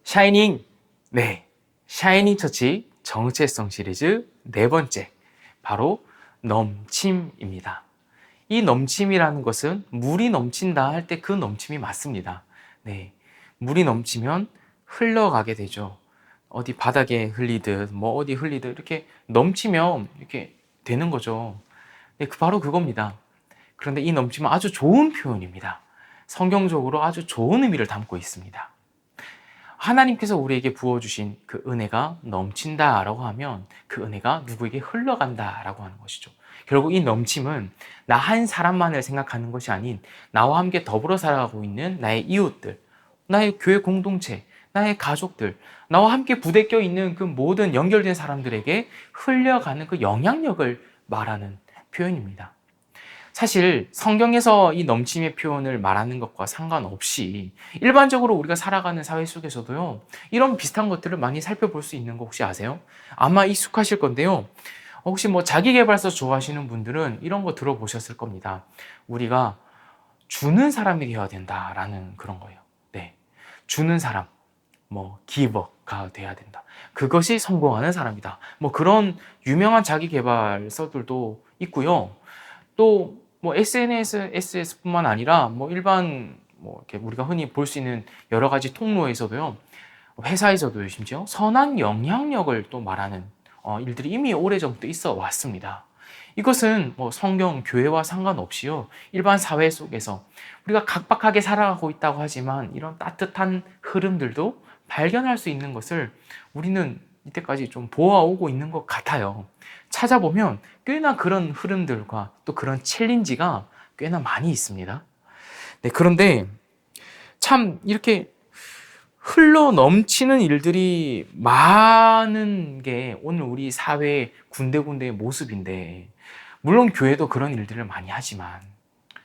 샤이닝! 네, 샤이닝 처치 정체성 시리즈 네 번째, 바로 넘침입니다. 이 넘침이라는 것은 물이 넘친다 할 때 그 넘침이 맞습니다. 네, 물이 넘치면 흘러가게 되죠. 어디 바닥에 흘리듯 뭐 어디 흘리듯 이렇게 넘치면 이렇게 되는 거죠. 네, 바로 그겁니다. 그런데 이 넘침은 아주 좋은 표현입니다. 성경적으로 아주 좋은 의미를 담고 있습니다. 하나님께서 우리에게 부어주신 그 은혜가 넘친다라고 하면 그 은혜가 누구에게 흘러간다라고 하는 것이죠. 결국 이 넘침은 나 한 사람만을 생각하는 것이 아닌 나와 함께 더불어 살아가고 있는 나의 이웃들, 나의 교회 공동체, 나의 가족들, 나와 함께 부대껴 있는 그 모든 연결된 사람들에게 흘려가는 그 영향력을 말하는 표현입니다. 사실 성경에서 이 넘침의 표현을 말하는 것과 상관없이 일반적으로 우리가 살아가는 사회 속에서도요, 이런 비슷한 것들을 많이 살펴볼 수 있는 거 혹시 아세요? 아마 익숙하실 건데요. 혹시 뭐 자기계발서 좋아하시는 분들은 이런 거 들어보셨을 겁니다. 우리가 주는 사람이 되어야 된다라는 그런 거예요. 네. 주는 사람, 뭐 기버가 돼야 된다. 그것이 성공하는 사람이다. 뭐 그런 유명한 자기계발서들도 있고요. 또 뭐 SNS뿐만 아니라 뭐 일반 뭐 이렇게 우리가 흔히 볼 수 있는 여러 가지 통로에서도요, 회사에서도요, 심지어 선한 영향력을 또 말하는 일들이 이미 오래전부터 있어 왔습니다. 이것은 뭐 성경, 교회와 상관없이요, 일반 사회 속에서 우리가 각박하게 살아가고 있다고 하지만 이런 따뜻한 흐름들도 발견할 수 있는 것을 우리는 이때까지 좀 보아오고 있는 것 같아요. 찾아보면 꽤나 그런 흐름들과 또 그런 챌린지가 꽤나 많이 있습니다. 네, 그런데 참 이렇게 흘러 넘치는 일들이 많은 게 오늘 우리 사회의 군데군데의 모습인데, 물론 교회도 그런 일들을 많이 하지만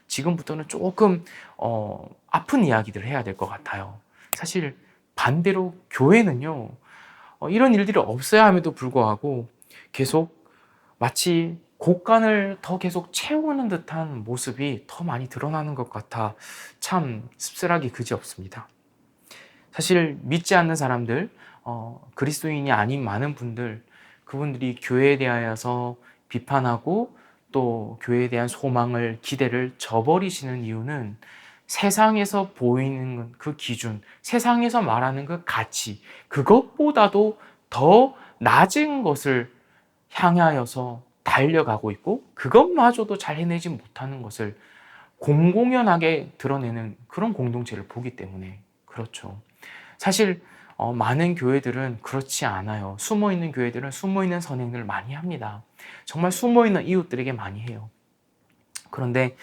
지금부터는 조금 아픈 이야기들을 해야 될 것 같아요. 사실 반대로 교회는요, 이런 일들이 없어야 함에도 불구하고 계속 마치 곳간을 더 계속 채우는 듯한 모습이 더 많이 드러나는 것 같아 참 씁쓸하기 그지없습니다. 사실 믿지 않는 사람들, 그리스도인이 아닌 많은 분들, 그분들이 교회에 대하여서 비판하고 또 교회에 대한 소망을, 기대를 저버리시는 이유는 세상에서 보이는 그 기준, 세상에서 말하는 그 가치, 그것보다도 더 낮은 것을 향하여서 달려가고 있고, 그것마저도 잘 해내지 못하는 것을 공공연하게 드러내는 그런 공동체를 보기 때문에 그렇죠. 사실 많은 교회들은 그렇지 않아요. 숨어있는 교회들은 숨어있는 선행들을 많이 합니다. 정말 숨어있는 이웃들에게 많이 해요. 그런데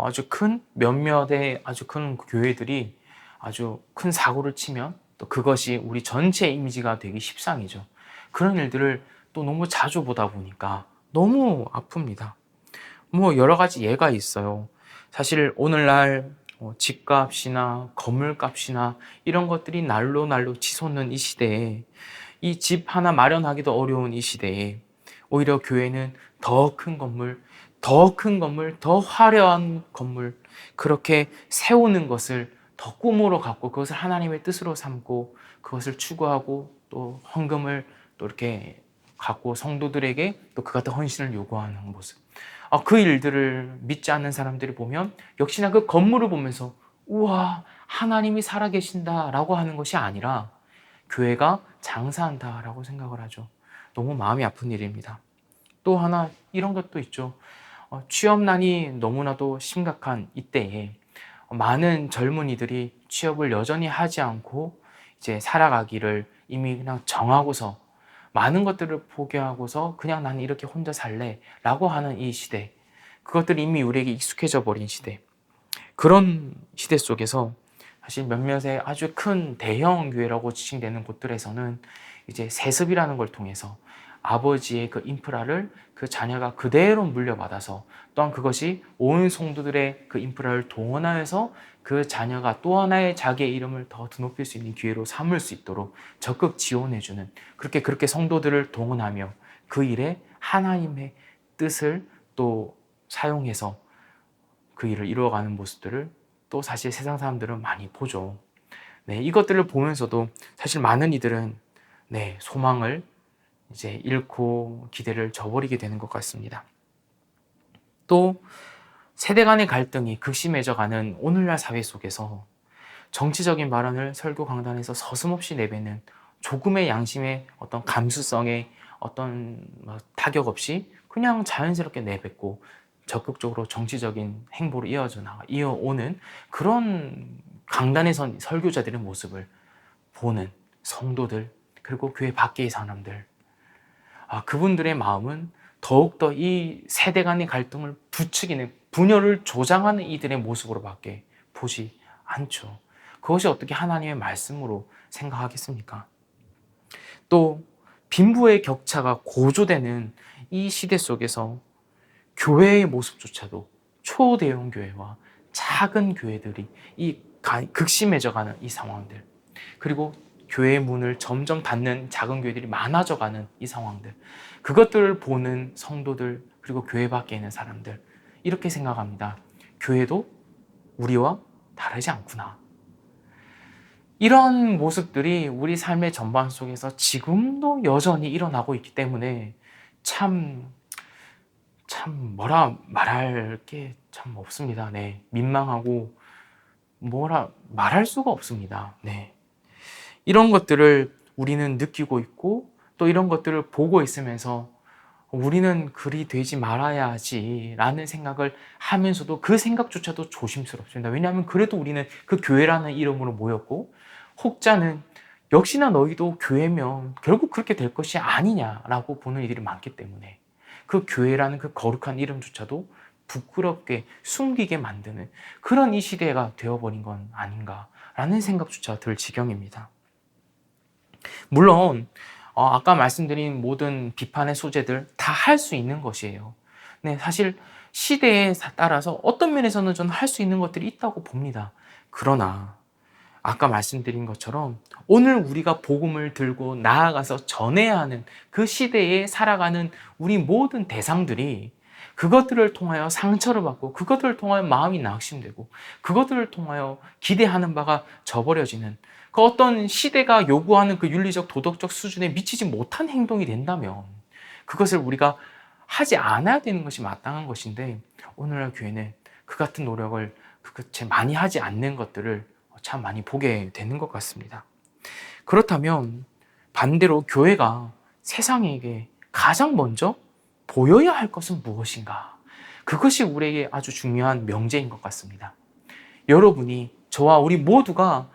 아주 큰 몇몇의 아주 큰 교회들이 아주 큰 사고를 치면 또 그것이 우리 전체 이미지가 되기 십상이죠. 그런 일들을 또 너무 자주 보다 보니까 너무 아픕니다. 뭐 여러 가지 예가 있어요. 사실 오늘날 집값이나 건물값이나 이런 것들이 날로 날로 치솟는 이 시대에, 이 집 하나 마련하기도 어려운 이 시대에 오히려 교회는 더 큰 건물, 더 큰 건물, 더 화려한 건물, 그렇게 세우는 것을 더 꿈으로 갖고 그것을 하나님의 뜻으로 삼고 그것을 추구하고 또 헌금을 또 이렇게 갖고 성도들에게 또 그 같은 헌신을 요구하는 모습. 그 일들을 믿지 않는 사람들이 보면 역시나 그 건물을 보면서 우와, 하나님이 살아계신다라고 하는 것이 아니라 교회가 장사한다라고 생각을 하죠. 너무 마음이 아픈 일입니다. 또 하나 이런 것도 있죠. 취업난이 너무나도 심각한 이때에 많은 젊은이들이 취업을 여전히 하지 않고 이제 살아가기를 이미 그냥 정하고서 많은 것들을 포기하고서 그냥 나는 이렇게 혼자 살래 라고 하는 이 시대, 그것들이 이미 우리에게 익숙해져 버린 시대, 그런 시대 속에서 사실 몇몇의 아주 큰 대형 교회라고 지칭되는 곳들에서는 이제 세습이라는 걸 통해서 아버지의 그 인프라를 그 자녀가 그대로 물려받아서, 또한 그것이 온 성도들의 그 인프라를 동원하여서 그 자녀가 또 하나의 자기의 이름을 더 드높일 수 있는 기회로 삼을 수 있도록 적극 지원해주는, 그렇게 성도들을 동원하며 그 일에 하나님의 뜻을 또 사용해서 그 일을 이루어가는 모습들을 또 사실 세상 사람들은 많이 보죠. 네, 이것들을 보면서도 사실 많은 이들은 네, 소망을 이제 잃고 기대를 저버리게 되는 것 같습니다. 또 세대 간의 갈등이 극심해져가는 오늘날 사회 속에서 정치적인 발언을 설교 강단에서 서슴없이 내뱉는 조금의 양심의 어떤 감수성에 어떤 타격 없이 그냥 자연스럽게 내뱉고 적극적으로 정치적인 행보로 이어오는 그런 강단에 선 설교자들의 모습을 보는 성도들, 그리고 교회 밖의 사람들, 그분들의 마음은 더욱더 이 세대 간의 갈등을 부추기는, 분열을 조장하는 이들의 모습으로밖에 보지 않죠. 그것이 어떻게 하나님의 말씀으로 생각하겠습니까? 또 빈부의 격차가 고조되는 이 시대 속에서 교회의 모습조차도 초대형 교회와 작은 교회들이 극심해져가는 이 상황들, 그리고 교회의 문을 점점 닫는 작은 교회들이 많아져가는 이 상황들, 그것들을 보는 성도들, 그리고 교회 밖에 있는 사람들, 이렇게 생각합니다. 교회도 우리와 다르지 않구나. 이런 모습들이 우리 삶의 전반 속에서 지금도 여전히 일어나고 있기 때문에 참 뭐라 말할 게 참 없습니다. 네, 민망하고 뭐라 말할 수가 없습니다. 네, 이런 것들을 우리는 느끼고 있고 또 이런 것들을 보고 있으면서 우리는 그리 되지 말아야지 라는 생각을 하면서도 그 생각조차도 조심스럽습니다. 왜냐하면 그래도 우리는 그 교회라는 이름으로 모였고, 혹자는 역시나 너희도 교회면 결국 그렇게 될 것이 아니냐라고 보는 이들이 많기 때문에 그 교회라는 그 거룩한 이름조차도 부끄럽게 숨기게 만드는 그런 이 시대가 되어버린 건 아닌가라는 생각조차 들 지경입니다. 물론 아까 말씀드린 모든 비판의 소재들 다 할 수 있는 것이에요. 네, 사실 시대에 따라서 어떤 면에서는 저는 할 수 있는 것들이 있다고 봅니다. 그러나 아까 말씀드린 것처럼 오늘 우리가 복음을 들고 나아가서 전해야 하는 그 시대에 살아가는 우리 모든 대상들이 그것들을 통하여 상처를 받고, 그것들을 통하여 마음이 낙심되고, 그것들을 통하여 기대하는 바가 저버려지는 그 어떤 시대가 요구하는 그 윤리적 도덕적 수준에 미치지 못한 행동이 된다면 그것을 우리가 하지 않아야 되는 것이 마땅한 것인데, 오늘날 교회는 그 같은 노력을 많이 하지 않는 것들을 참 많이 보게 되는 것 같습니다. 그렇다면 반대로 교회가 세상에게 가장 먼저 보여야 할 것은 무엇인가? 그것이 우리에게 아주 중요한 명제인 것 같습니다. 여러분이, 저와 우리 모두가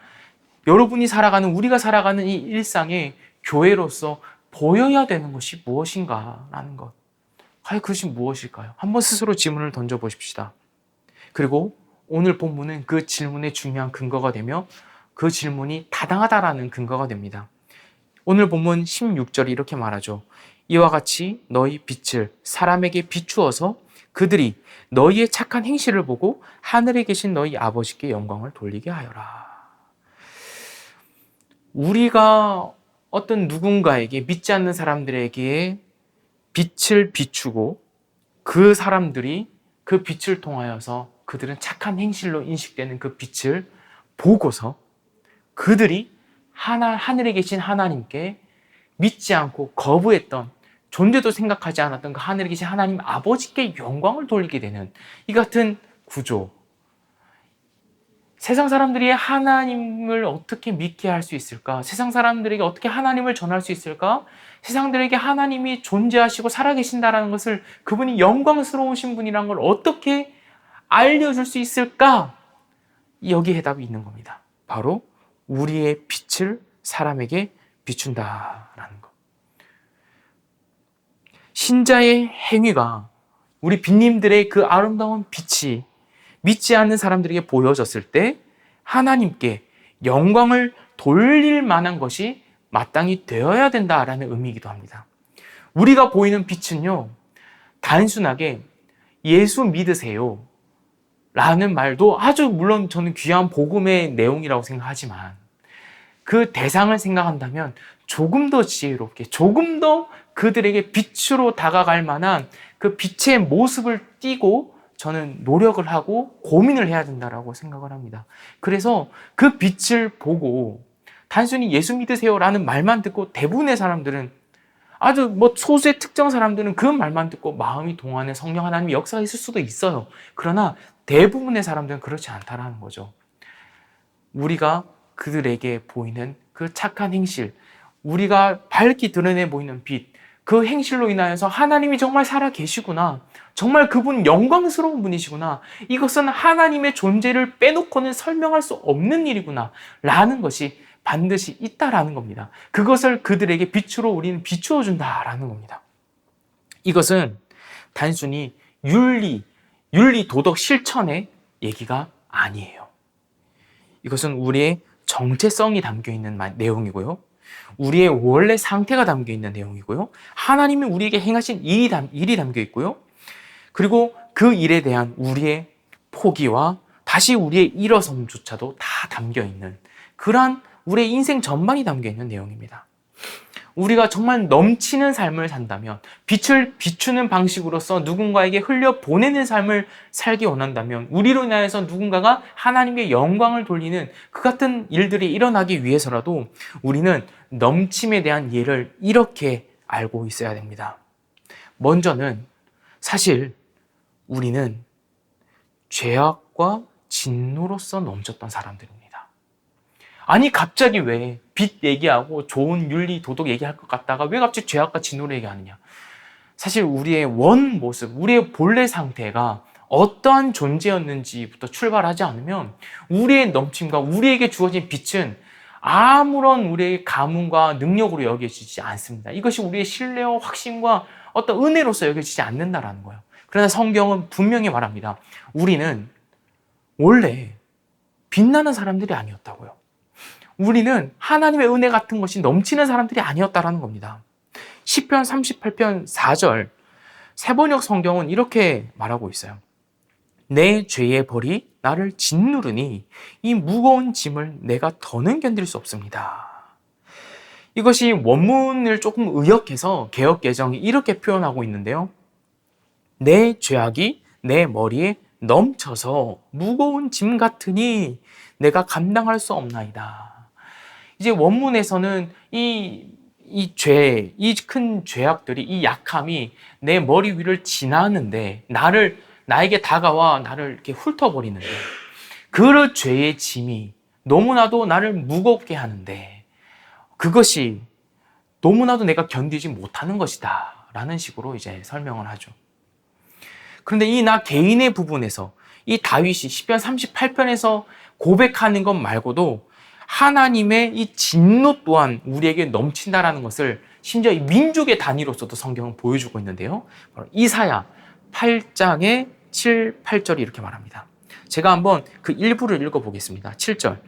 여러분이 살아가는, 우리가 살아가는 이 일상에 교회로서 보여야 되는 것이 무엇인가라는 것. 과연 그것이 무엇일까요? 한번 스스로 질문을 던져보십시다. 그리고 오늘 본문은 그 질문의 중요한 근거가 되며 그 질문이 타당하다라는 근거가 됩니다. 오늘 본문 16절이 이렇게 말하죠. 이와 같이 너희 빛을 사람에게 비추어서 그들이 너희의 착한 행실을 보고 하늘에 계신 너희 아버지께 영광을 돌리게 하여라. 우리가 어떤 누군가에게, 믿지 않는 사람들에게 빛을 비추고 그 사람들이 그 빛을 통하여서 그들은 착한 행실로 인식되는 그 빛을 보고서 그들이 하늘에 계신 하나님께 믿지 않고 거부했던, 존재도 생각하지 않았던 그 하늘에 계신 하나님 아버지께 영광을 돌리게 되는 이 같은 구조. 세상 사람들이 하나님을 어떻게 믿게 할 수 있을까? 세상 사람들에게 어떻게 하나님을 전할 수 있을까? 세상들에게 하나님이 존재하시고 살아계신다는 것을, 그분이 영광스러우신 분이란 걸 어떻게 알려줄 수 있을까? 여기 해답이 있는 겁니다. 바로 우리의 빛을 사람에게 비춘다라는 것. 신자의 행위가, 우리 빈님들의 그 아름다운 빛이 믿지 않는 사람들에게 보여졌을 때 하나님께 영광을 돌릴 만한 것이 마땅히 되어야 된다라는 의미이기도 합니다. 우리가 보이는 빛은요, 단순하게 예수 믿으세요 라는 말도 아주 물론 저는 귀한 복음의 내용이라고 생각하지만, 그 대상을 생각한다면 조금 더 지혜롭게, 조금 더 그들에게 빛으로 다가갈 만한 그 빛의 모습을 띠고 저는 노력을 하고 고민을 해야 된다라고 생각을 합니다. 그래서 그 빛을 보고 단순히 예수 믿으세요라는 말만 듣고 대부분의 사람들은 아주 소수의 특정 사람들은 그 말만 듣고 마음이 동하는 성령 하나님의 역사가 있을 수도 있어요. 그러나 대부분의 사람들은 그렇지 않다라는 거죠. 우리가 그들에게 보이는 그 착한 행실, 우리가 밝게 드러내 보이는 빛, 그 행실로 인하여서 하나님이 정말 살아 계시구나, 정말 그분 영광스러운 분이시구나, 이것은 하나님의 존재를 빼놓고는 설명할 수 없는 일이구나 라는 것이 반드시 있다라는 겁니다. 그것을 그들에게 빛으로 우리는 비추어 준다라는 겁니다. 이것은 단순히 윤리 도덕 실천의 얘기가 아니에요. 이것은 우리의 정체성이 담겨있는 내용이고요. 우리의 원래 상태가 담겨있는 내용이고요. 하나님이 우리에게 행하신 일이 담겨있고요. 그리고 그 일에 대한 우리의 포기와 다시 우리의 일어섬조차도 다 담겨있는 그러한 우리의 인생 전반이 담겨있는 내용입니다. 우리가 정말 넘치는 삶을 산다면, 빛을 비추는 방식으로서 누군가에게 흘려보내는 삶을 살기 원한다면, 우리로 인하여서 누군가가 하나님의 영광을 돌리는 그 같은 일들이 일어나기 위해서라도 우리는 넘침에 대한 예를 이렇게 알고 있어야 됩니다. 먼저는 사실 우리는 죄악과 진노로서 넘쳤던 사람들입니다. 아니 갑자기 왜 빛 얘기하고 좋은 윤리 도덕 얘기할 것 같다가 왜 갑자기 죄악과 진노를 얘기하느냐. 사실 우리의 원 모습, 우리의 본래 상태가 어떠한 존재였는지부터 출발하지 않으면 우리의 넘침과 우리에게 주어진 빛은 아무런 우리의 가문과 능력으로 여겨지지 않습니다. 이것이 우리의 신뢰와 확신과 어떤 은혜로서 여겨지지 않는다라는 거예요. 그러나 성경은 분명히 말합니다. 우리는 원래 빛나는 사람들이 아니었다고요. 우리는 하나님의 은혜 같은 것이 넘치는 사람들이 아니었다라는 겁니다. 시편 38편 4절 새번역 성경은 이렇게 말하고 있어요. 내 죄의 벌이 나를 짓누르니 이 무거운 짐을 내가 더는 견딜 수 없습니다. 이것이 원문을 조금 의역해서 개역개정이 이렇게 표현하고 있는데요. 내 죄악이 내 머리에 넘쳐서 무거운 짐 같으니 내가 감당할 수 없나이다. 이제 원문에서는 이 큰 죄악들이, 이 약함이 내 머리 위를 지나는데 나에게 다가와 나를 이렇게 훑어버리는데 그 죄의 짐이 너무나도 나를 무겁게 하는데 그것이 너무나도 내가 견디지 못하는 것이다 라는 식으로 이제 설명을 하죠. 그런데 이 나 개인의 부분에서 이 다윗이 시편 38편에서 고백하는 것 말고도 하나님의 이 진노 또한 우리에게 넘친다라는 것을 심지어 이 민족의 단위로서도 성경은 보여주고 있는데요. 바로 이사야 8장의 7, 8절이 이렇게 말합니다. 제가 한번 그 일부를 읽어보겠습니다. 7절.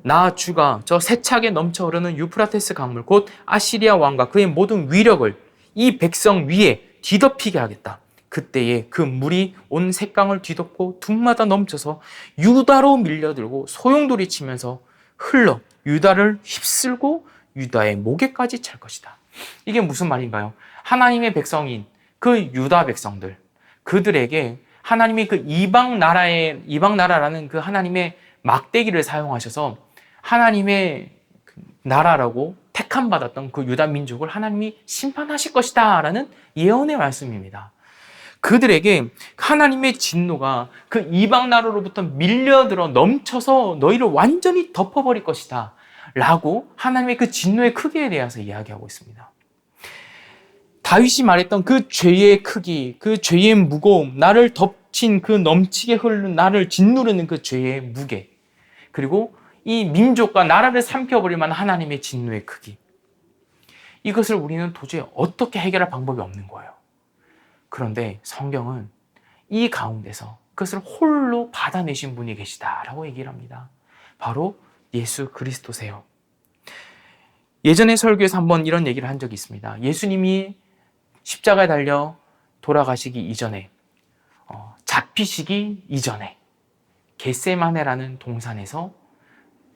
나 주가 저 세차게 넘쳐 흐르는 유프라테스 강물 곧 아시리아 왕과 그의 모든 위력을 이 백성 위에 뒤덮이게 하겠다. 그때에 그 물이 온 셋강을 뒤덮고 둠마다 넘쳐서 유다로 밀려들고 소용돌이 치면서 흘러 유다를 휩쓸고 유다의 목에까지 찰 것이다. 이게 무슨 말인가요? 하나님의 백성인 그 유다 백성들, 그들에게 하나님이 그 이방 나라라는 그 하나님의 막대기를 사용하셔서 하나님의 나라라고 택함 받았던 그 유다 민족을 하나님이 심판하실 것이다 라는 예언의 말씀입니다. 그들에게 하나님의 진노가 그 이방 나라로부터 밀려들어 넘쳐서 너희를 완전히 덮어버릴 것이다 라고 하나님의 그 진노의 크기에 대해서 이야기하고 있습니다. 다윗이 말했던 그 죄의 크기, 그 죄의 무거움, 나를 덮친 그 넘치게 흐르는 나를 짓누르는 그 죄의 무게, 그리고 이 민족과 나라를 삼켜버릴 만한 하나님의 진노의 크기, 이것을 우리는 도저히 어떻게 해결할 방법이 없는 거예요. 그런데 성경은 이 가운데서 그것을 홀로 받아내신 분이 계시다라고 얘기를 합니다. 바로 예수 그리스도세요. 예전에 설교에서 한번 이런 얘기를 한 적이 있습니다. 예수님이 십자가에 달려 돌아가시기 이전에, 잡히시기 이전에 겟세마네라는 동산에서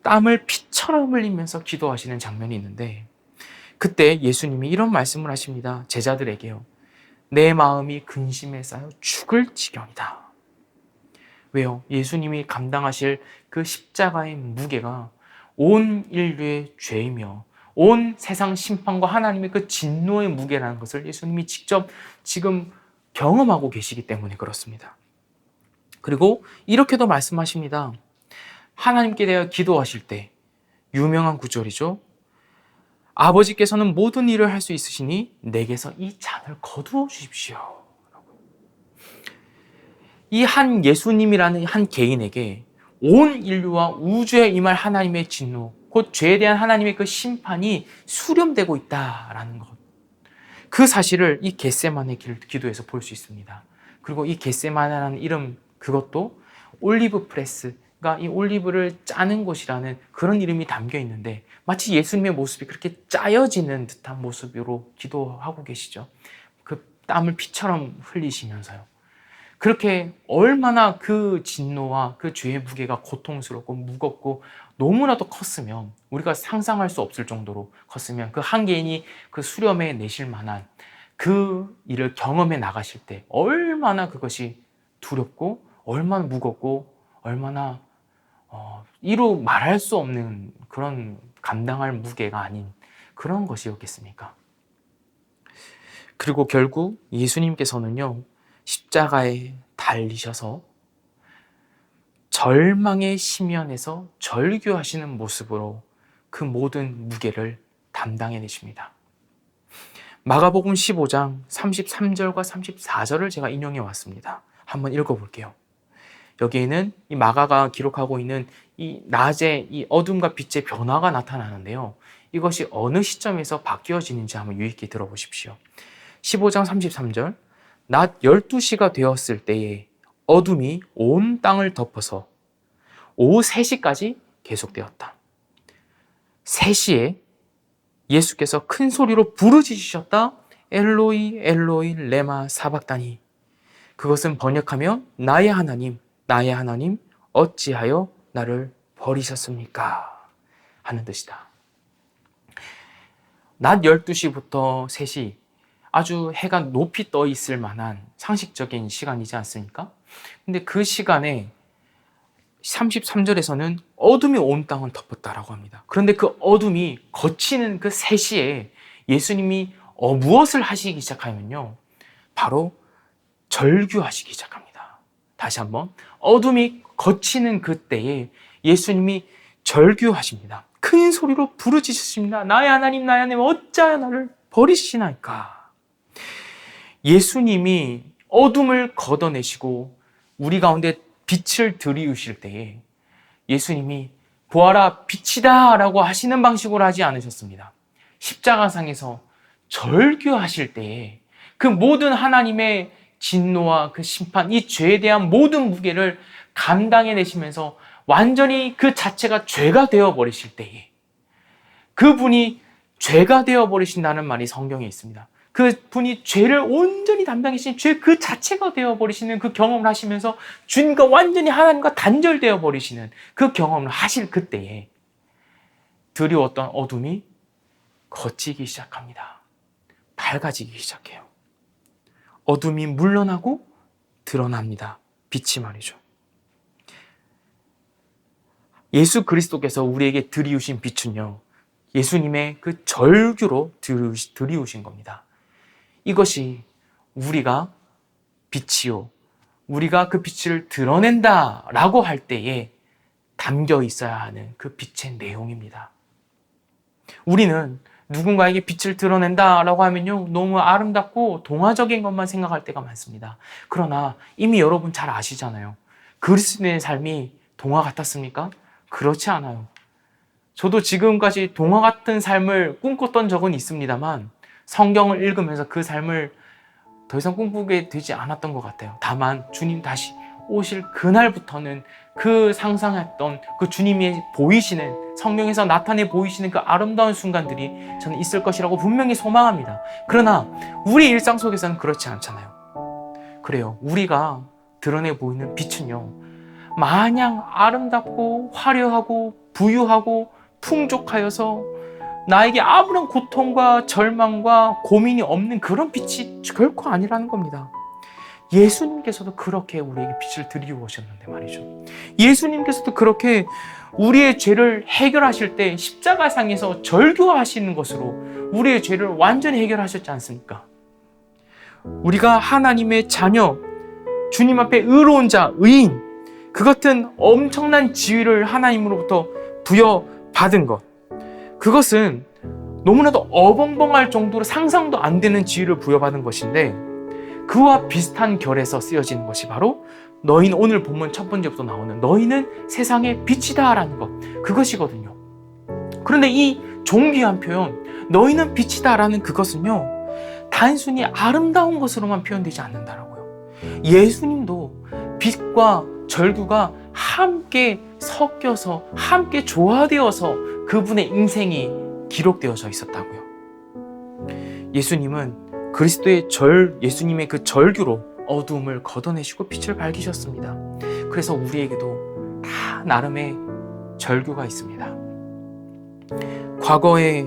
땀을 피처럼 흘리면서 기도하시는 장면이 있는데, 그때 예수님이 이런 말씀을 하십니다. 제자들에게요. 내 마음이 근심에 쌓여 죽을 지경이다. 왜요? 예수님이 감당하실 그 십자가의 무게가 온 인류의 죄이며 온 세상 심판과 하나님의 그 진노의 무게라는 것을 예수님이 직접 지금 경험하고 계시기 때문에 그렇습니다. 그리고 이렇게도 말씀하십니다. 하나님께 대하여 기도하실 때 유명한 구절이죠. 아버지께서는 모든 일을 할 수 있으시니 내게서 이 잔을 거두어 주십시오. 이 한 예수님이라는 한 개인에게 온 인류와 우주에 임할 하나님의 진노, 곧 죄에 대한 하나님의 그 심판이 수렴되고 있다라는 것. 그 사실을 이 겟세마네 기도에서 볼 수 있습니다. 그리고 이 겟세마네라는 이름, 그것도 올리브 프레스가 이 올리브를 짜는 곳이라는 그런 이름이 담겨 있는데 마치 예수님의 모습이 그렇게 짜여지는 듯한 모습으로 기도하고 계시죠. 그 땀을 피처럼 흘리시면서요. 그렇게 얼마나 그 진노와 그 죄의 무게가 고통스럽고 무겁고 너무나도 컸으면, 우리가 상상할 수 없을 정도로 컸으면 그 한 개인이 그 수렴에 내실 만한 그 일을 경험해 나가실 때 얼마나 그것이 두렵고 얼마나 무겁고 얼마나 이루 말할 수 없는 그런 감당할 무게가 아닌 그런 것이었겠습니까? 그리고 결국 예수님께서는요, 십자가에 달리셔서 절망의 심연에서 절규하시는 모습으로 그 모든 무게를 담당해내십니다. 마가복음 15장 33절과 34절을 제가 인용해 왔습니다. 한번 읽어볼게요. 여기에는 이 마가가 기록하고 있는 이 낮의 이 어둠과 빛의 변화가 나타나는데요. 이것이 어느 시점에서 바뀌어지는지 한번 유의 있게 들어보십시오. 15장 33절, 낮 12시가 되었을 때에 어둠이 온 땅을 덮어서 오후 3시까지 계속되었다. 3시에 예수께서 큰 소리로 부르짖으셨다. 엘로이 엘로이 레마 사박다니. 그것은 번역하면 나의 하나님, 나의 하나님, 어찌하여 나를 버리셨습니까? 하는 뜻이다. 낮 12시부터 3시, 아주 해가 높이 떠 있을 만한 상식적인 시간이지 않습니까? 근데 그 시간에 33절에서는 어둠이 온 땅을 덮었다라고 합니다. 그런데 그 어둠이 걷히는 그 3시에 예수님이 무엇을 하시기 시작하면요, 바로 절규하시기 시작합니다. 다시 한번, 어둠이 걷히는 그때에 예수님이 절규하십니다. 큰 소리로 부르짖으십니다. 나의 하나님, 나의 하나님, 어찌하여 나를 버리시나이까? 예수님이 어둠을 걷어내시고 우리 가운데 빛을 들이우실 때에 예수님이 보아라 빛이다 라고 하시는 방식으로 하지 않으셨습니다. 십자가상에서 절규하실 때에 그 모든 하나님의 진노와 그 심판, 이 죄에 대한 모든 무게를 감당해내시면서 완전히 그 자체가 죄가 되어버리실 때에, 그분이 죄가 되어버리신다는 말이 성경에 있습니다. 그분이 죄를 온전히 담당하신 죄 그 자체가 되어버리시는 그 경험을 하시면서 주님과 완전히 하나님과 단절되어 버리시는 그 경험을 하실 그때에 드리웠던 어둠이 걷히기 시작합니다. 밝아지기 시작해요. 어둠이 물러나고 드러납니다. 빛이 말이죠. 예수 그리스도께서 우리에게 드리우신 빛은요, 예수님의 그 절규로 드리우신 겁니다. 이것이 우리가 빛이요, 우리가 그 빛을 드러낸다라고 할 때에 담겨 있어야 하는 그 빛의 내용입니다. 우리는 누군가에게 빛을 드러낸다라고 하면요, 너무 아름답고 동화적인 것만 생각할 때가 많습니다. 그러나 이미 여러분 잘 아시잖아요. 그리스도인의 삶이 동화 같았습니까? 그렇지 않아요. 저도 지금까지 동화 같은 삶을 꿈꿨던 적은 있습니다만 성경을 읽으면서 그 삶을 더 이상 꿈꾸게 되지 않았던 것 같아요. 다만 주님 다시 오실 그날부터는 그 상상했던 그 주님이 보이시는, 성경에서 나타내 보이시는 그 아름다운 순간들이 저는 있을 것이라고 분명히 소망합니다. 그러나 우리 일상 속에서는 그렇지 않잖아요. 그래요. 우리가 드러내 보이는 빛은요, 마냥 아름답고 화려하고 부유하고 풍족하여서 나에게 아무런 고통과 절망과 고민이 없는 그런 빛이 결코 아니라는 겁니다. 예수님께서도 그렇게 우리에게 빛을 드리고 오셨는데 말이죠. 예수님께서도 그렇게 우리의 죄를 해결하실 때 십자가상에서 절규하시는 것으로 우리의 죄를 완전히 해결하셨지 않습니까? 우리가 하나님의 자녀, 주님 앞에 의로운 자, 의인, 그 같은 엄청난 지위를 하나님으로부터 부여받은 것, 그것은 너무나도 어벙벙할 정도로 상상도 안 되는 지위를 부여받은 것인데, 그와 비슷한 결에서 쓰여지는 것이 바로 너희는, 오늘 본문 첫 번째부터 나오는 너희는 세상의 빛이다 라는 것, 그것이거든요. 그런데 이 존귀한 표현, 너희는 빛이다 라는 그것은요, 단순히 아름다운 것으로만 표현되지 않는다라고요. 예수님도 빛과 절규가 함께 섞여서 함께 조화되어서 그분의 인생이 기록되어져 있었다고요. 예수님은 예수님의 그 절규로 어두움을 걷어내시고 빛을 밝히셨습니다. 그래서 우리에게도 다 나름의 절규가 있습니다. 과거에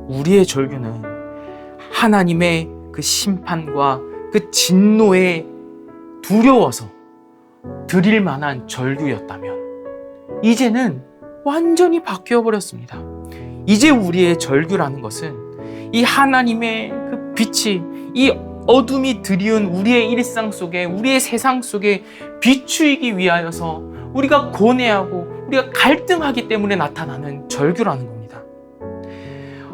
우리의 절규는 하나님의 그 심판과 그 진노에 두려워서 드릴 만한 절규였다면, 이제는 완전히 바뀌어 버렸습니다. 이제 우리의 절규라는 것은 이 하나님의 그 빛이 이 어둠이 드리운 우리의 일상 속에, 우리의 세상 속에 비추이기 위하여서 우리가 고뇌하고 우리가 갈등하기 때문에 나타나는 절규라는 겁니다.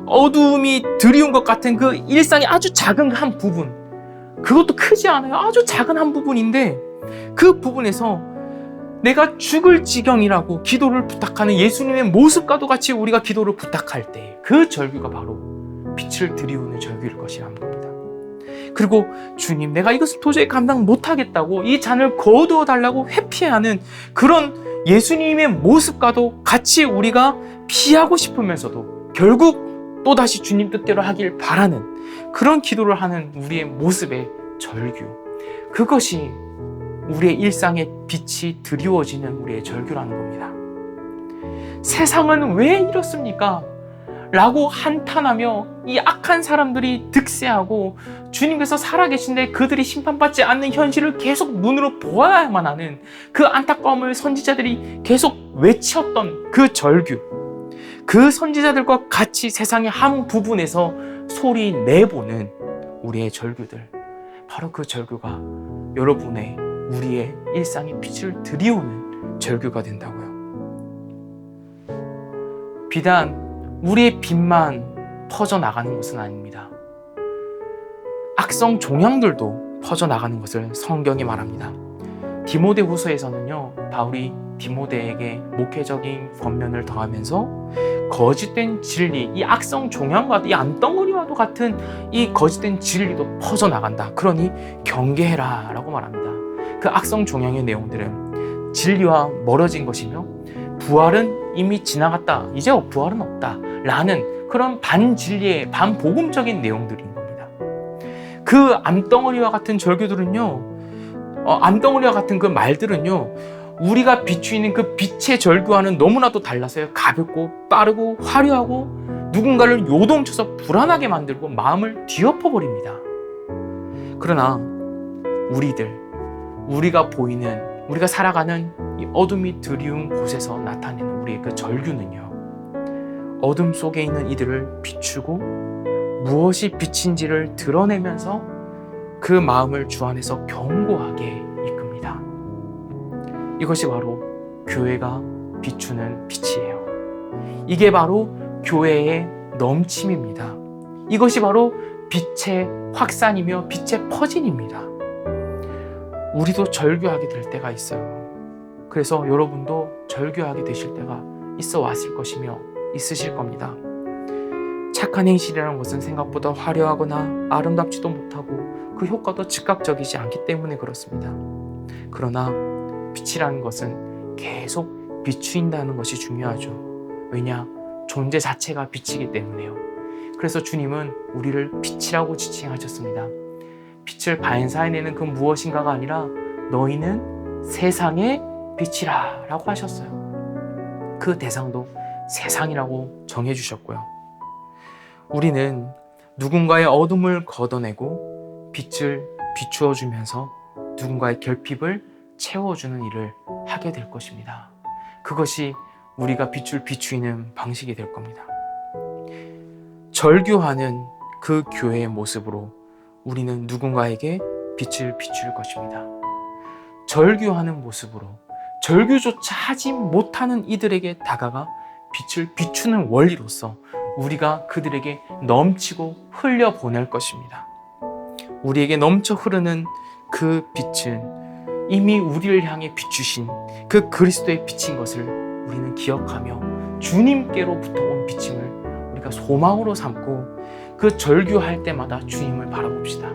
어둠이 드리운 것 같은 그 일상의 아주 작은 한 부분, 그것도 크지 않아요. 아주 작은 한 부분인데, 그 부분에서 내가 죽을 지경이라고 기도를 부탁하는 예수님의 모습과도 같이 우리가 기도를 부탁할 때 그 절규가 바로 빛을 드리우는 절규일 것이라는 겁니다. 그리고 주님, 내가 이것을 도저히 감당 못하겠다고 이 잔을 거두어 달라고 회피하는 그런 예수님의 모습과도 같이 우리가 피하고 싶으면서도 결국 또다시 주님 뜻대로 하길 바라는 그런 기도를 하는 우리의 모습의 절규, 그것이 우리의 일상에 빛이 드리워지는 우리의 절규라는 겁니다. 세상은 왜 이렇습니까? 라고 한탄하며 이 악한 사람들이 득세하고 주님께서 살아계신데 그들이 심판받지 않는 현실을 계속 눈으로 보아야만 하는 그 안타까움을 선지자들이 계속 외쳤던 그 절규, 그 선지자들과 같이 세상의 한 부분에서 소리 내보는 우리의 절규들, 바로 그 절규가 여러분의, 우리의 일상에 빛을 드리우는 절규가 된다고요. 비단 우리의 빛만 퍼져나가는 것은 아닙니다. 악성 종양들도 퍼져나가는 것을 성경이 말합니다. 디모데후서에서는요, 바울이 디모데에게 목회적인 권면을 더하면서 거짓된 진리, 이 악성 종양과 이 암덩어리와도 같은 이 거짓된 진리도 퍼져나간다. 그러니 경계해라 라고 말합니다. 그 악성 종양의 내용들은 진리와 멀어진 것이며 부활은 이미 지나갔다, 이제 부활은 없다 라는 그런 반진리의 반복음적인 내용들인 겁니다. 그 암덩어리와 같은 절규들은요, 암덩어리와 같은 그 말들은요, 우리가 비추이는 그 빛의 절규와는 너무나도 달라서요, 가볍고 빠르고 화려하고 누군가를 요동쳐서 불안하게 만들고 마음을 뒤엎어버립니다. 그러나 우리가 보이는, 우리가 살아가는 이 어둠이 드리운 곳에서 나타내는 우리의 그 절규는요, 어둠 속에 있는 이들을 비추고 무엇이 빛인지를 드러내면서 그 마음을 주 안에서 견고하게 이끕니다. 이것이 바로 교회가 비추는 빛이에요. 이게 바로 교회의 넘침입니다. 이것이 바로 빛의 확산이며 빛의 퍼짐입니다. 우리도 절규하게 될 때가 있어요. 그래서 여러분도 절규하게 되실 때가 있어 왔을 것이며 있으실 겁니다. 착한 행실이라는 것은 생각보다 화려하거나 아름답지도 못하고 그 효과도 즉각적이지 않기 때문에 그렇습니다. 그러나 빛이라는 것은 계속 비추인다는 것이 중요하죠. 왜냐? 존재 자체가 빛이기 때문에요. 그래서 주님은 우리를 빛이라고 지칭하셨습니다. 빛을 반사해내는 그 무엇인가가 아니라 너희는 세상의 빛이라 라고 하셨어요. 그 대상도 세상이라고 정해주셨고요. 우리는 누군가의 어둠을 걷어내고 빛을 비추어주면서 누군가의 결핍을 채워주는 일을 하게 될 것입니다. 그것이 우리가 빛을 비추이는 방식이 될 겁니다. 절규하는 그 교회의 모습으로 우리는 누군가에게 빛을 비출 것입니다. 절규하는 모습으로 절규조차 하지 못하는 이들에게 다가가 빛을 비추는 원리로서 우리가 그들에게 넘치고 흘려보낼 것입니다. 우리에게 넘쳐 흐르는 그 빛은 이미 우리를 향해 비추신 그 그리스도의 빛인 것을 우리는 기억하며 주님께로부터 온 빛임을 우리가 소망으로 삼고 그 절규할 때마다 주님을 바라봅시다.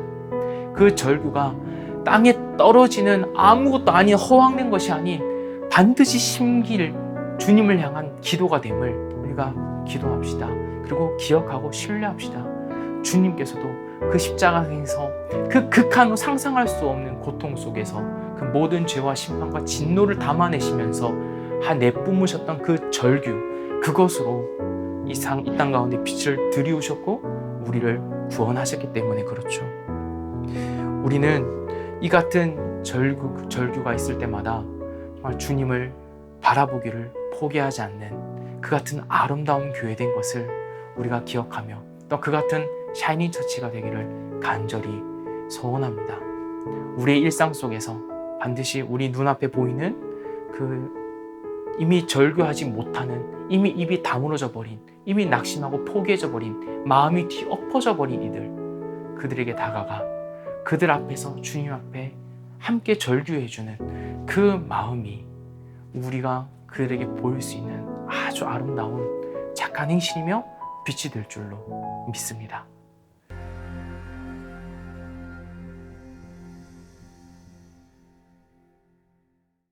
그 절규가 땅에 떨어지는 아무것도 아닌 허황된 것이 아닌 반드시 심길 주님을 향한 기도가 됨을 우리가 기도합시다. 그리고 기억하고 신뢰합시다. 주님께서도 그 십자가에서 그 극한으로 상상할 수 없는 고통 속에서 그 모든 죄와 심판과 진노를 담아내시면서 내뿜으셨던 그 절규, 그것으로 이 땅 가운데 빛을 들이우셨고 우리를 구원하셨기 때문에 그렇죠. 우리는 이 같은 절규가 있을 때마다 정말 주님을 바라보기를 포기하지 않는 그 같은 아름다운 교회된 것을 우리가 기억하며 또 그 같은 샤이닝 처치가 되기를 간절히 소원합니다. 우리의 일상 속에서 반드시 우리 눈앞에 보이는 그 이미 절규하지 못하는, 이미 입이 다물어져 버린, 이미 낙심하고 포기해져 버린, 마음이 뒤엎어져 버린 이들, 그들에게 다가가 그들 앞에서 주님 앞에 함께 절규해주는 그 마음이 우리가 그들에게 보일 수 있는 아주 아름다운 착한 행실이며 빛이 될 줄로 믿습니다.